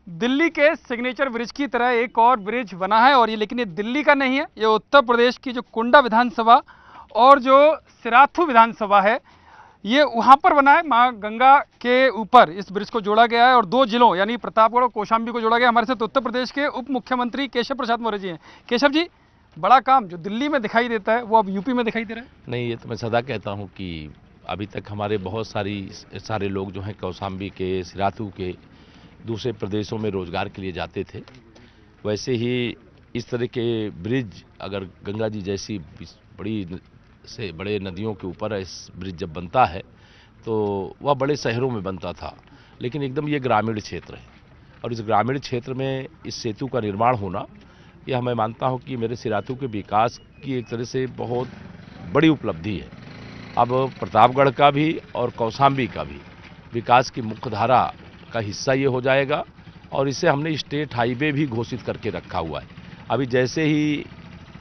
दिल्ली के signature bridge की तरह एक और ब्रिज बना है और ये लेकिन ये दिल्ली का नहीं है, ये उत्तर प्रदेश की जो कुंडा विधानसभा और जो सिराथू विधानसभा है ये वहाँ पर बना है। माँ गंगा के ऊपर इस ब्रिज को जोड़ा गया है और दो जिलों यानी प्रतापगढ़ और कौशाम्बी को जोड़ा गया। हमारे साथ उत्तर प्रदेश के उप मुख्यमंत्री केशव प्रसाद मौर्य जी हैं। केशव जी, बड़ा काम जो दिल्ली में दिखाई देता है वो अब यूपी में दिखाई दे रहा है। नहीं, ये तो मैं सदा कहता हूँ कि अभी तक हमारे बहुत सारे लोग जो हैं कौशाम्बी के, सिराथू के, दूसरे प्रदेशों में रोजगार के लिए जाते थे। वैसे ही इस तरह के ब्रिज अगर गंगा जी जैसी बड़े नदियों के ऊपर इस ब्रिज जब बनता है तो वह बड़े शहरों में बनता था, लेकिन एकदम ये ग्रामीण क्षेत्र है और इस ग्रामीण क्षेत्र में इस सेतु का निर्माण होना, यह मैं मानता हूँ कि मेरे सिराथू के विकास की एक तरह से बहुत बड़ी उपलब्धि है। अब प्रतापगढ़ का भी और कौशाम्बी का भी विकास की मुख्य धारा का हिस्सा ये हो जाएगा और इसे हमने स्टेट हाईवे भी घोषित करके रखा हुआ है। अभी जैसे ही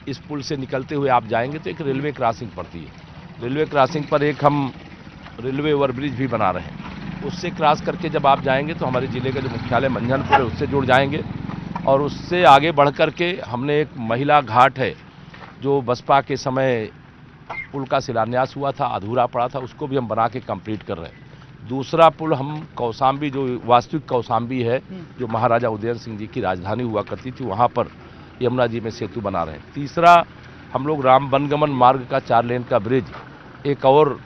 इस पुल से निकलते हुए आप जाएंगे तो एक रेलवे क्रॉसिंग पड़ती है। रेलवे क्रॉसिंग पर एक हम रेलवे ओवरब्रिज भी बना रहे हैं। उससे क्रॉस करके जब आप जाएंगे तो हमारे ज़िले का जो मुख्यालय मंझनपुर है उससे जुड़ जाएंगे और उससे आगे बढ़ कर के हमने एक महिला घाट है जो बसपा के समय पुल का शिलान्यास हुआ था, अधूरा पड़ा था, उसको भी हम बना के कंप्लीट कर रहे हैं। दूसरा पुल हम कौशाम्बी, जो वास्तविक कौशाम्बी है, जो महाराजा उदयन सिंह जी की राजधानी हुआ करती थी, वहाँ पर यमुना जी में सेतु बना रहे हैं। तीसरा हम लोग राम वनगमन मार्ग का 4 लेन का ब्रिज एक और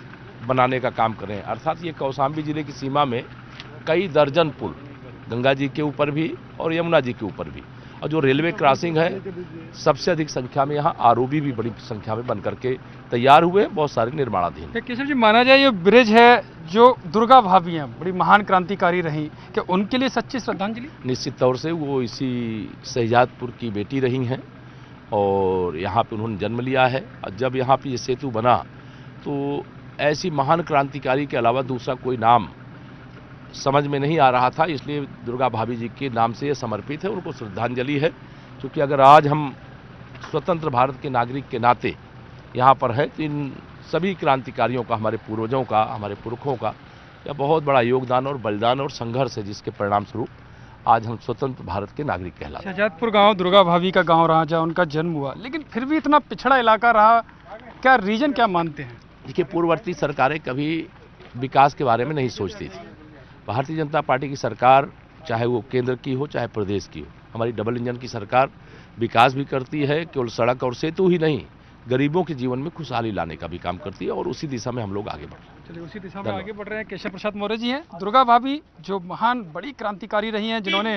बनाने का काम कर रहे हैं। अर्थात ये कौशाम्बी जिले की सीमा में कई दर्जन पुल, गंगा जी के ऊपर भी और यमुना जी के ऊपर भी, और जो रेलवे क्रॉसिंग है सबसे अधिक संख्या में यहाँ आरओबी भी बड़ी संख्या में बन करके तैयार हुए, बहुत सारे निर्माणाधीन। केशव जी, माना जाए ये ब्रिज है जो दुर्गा भाभी हैं, बड़ी महान क्रांतिकारी रही, कि उनके लिए सच्ची श्रद्धांजलि? निश्चित तौर से वो इसी शहजादपुर की बेटी रही हैं और यहाँ पे उन्होंने जन्म लिया है। और जब यहाँ पे ये सेतु बना तो ऐसी महान क्रांतिकारी के अलावा दूसरा कोई नाम समझ में नहीं आ रहा था, इसलिए दुर्गा भाभी जी के नाम से ये समर्पित है, उनको श्रद्धांजलि है। क्योंकि अगर आज हम स्वतंत्र भारत के नागरिक के नाते यहाँ पर है तो इन सभी क्रांतिकारियों का, हमारे पूर्वजों का, हमारे पुरखों का यह बहुत बड़ा योगदान और बलिदान और संघर्ष है, जिसके परिणाम स्वरूप आज हम स्वतंत्र भारत के नागरिक कहलाते हैं। शहजादपुर गांव दुर्गा भाभी का गांव रहा जहाँ उनका जन्म हुआ, लेकिन फिर भी इतना पिछड़ा इलाका रहा, क्या रीजन क्या मानते हैं? देखिए, पूर्ववर्ती सरकारें कभी विकास के बारे में नहीं सोचती थी। भारतीय जनता पार्टी की सरकार, चाहे वो केंद्र की हो चाहे प्रदेश की हो, हमारी डबल इंजन की सरकार विकास भी करती है, केवल सड़क और सेतु ही नहीं, गरीबों के जीवन में खुशहाली लाने का भी काम करती है और उसी दिशा में हम लोग आगे बढ़ रहे हैं। चलिए, उसी दिशा में आगे बढ़ रहे हैं। केशव प्रसाद मौर्य जी हैं। दुर्गा भाभी जो महान बड़ी क्रांतिकारी रही हैं, जिन्होंने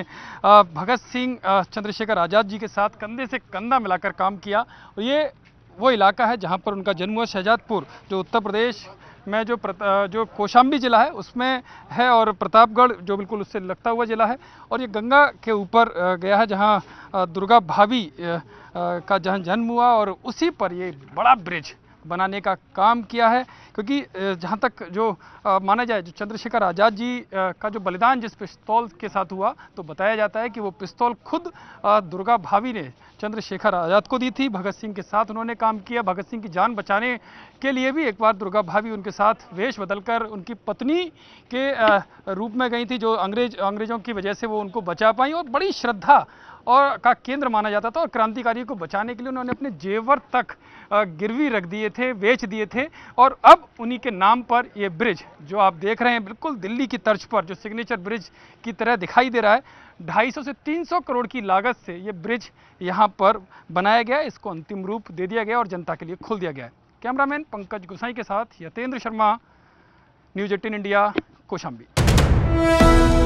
भगत सिंह, चंद्रशेखर आज़ाद जी के साथ कंधे से कंधा मिलाकर काम किया, और ये वो इलाका है जहाँ पर उनका जन्म हुआ। शहजादपुर जो उत्तर प्रदेश में जो कौशाम्बी जिला है उसमें है और प्रतापगढ़ जो बिल्कुल उससे लगता हुआ जिला है, और ये गंगा के ऊपर गया है जहाँ दुर्गा भाभी का जहाँ जन्म हुआ, और उसी पर ये बड़ा ब्रिज बनाने का काम किया है। क्योंकि जहाँ तक जो माना जाए, जो चंद्रशेखर आज़ाद जी का जो बलिदान जिस पिस्तौल के साथ हुआ, तो बताया जाता है कि वो पिस्तौल खुद दुर्गा भाभी ने चंद्रशेखर आज़ाद को दी थी। भगत सिंह के साथ उन्होंने काम किया। भगत सिंह की जान बचाने के लिए भी एक बार दुर्गा भाभी उनके साथ वेश बदलकर उनकी पत्नी के रूप में गई थी, जो अंग्रेजों की वजह से वो उनको बचा पाई, और बड़ी श्रद्धा और का केंद्र माना जाता था। और क्रांतिकारियों को बचाने के लिए उन्होंने अपने जेवर तक गिरवी रख दिए थे, बेच दिए थे। और अब उन्हीं के नाम पर ये ब्रिज जो आप देख रहे हैं, बिल्कुल दिल्ली की तर्ज पर जो सिग्नेचर ब्रिज की तरह दिखाई दे रहा है, 250 से 300 करोड़ की लागत से ये ब्रिज यहाँ पर बनाया गया। इसको अंतिम रूप दे दिया गया और जनता के लिए खोल दिया गया है। कैमरामैन पंकज गुसाई के साथ यतेंद्र शर्मा, न्यूज़ 18 इंडिया, कौशाम्बी।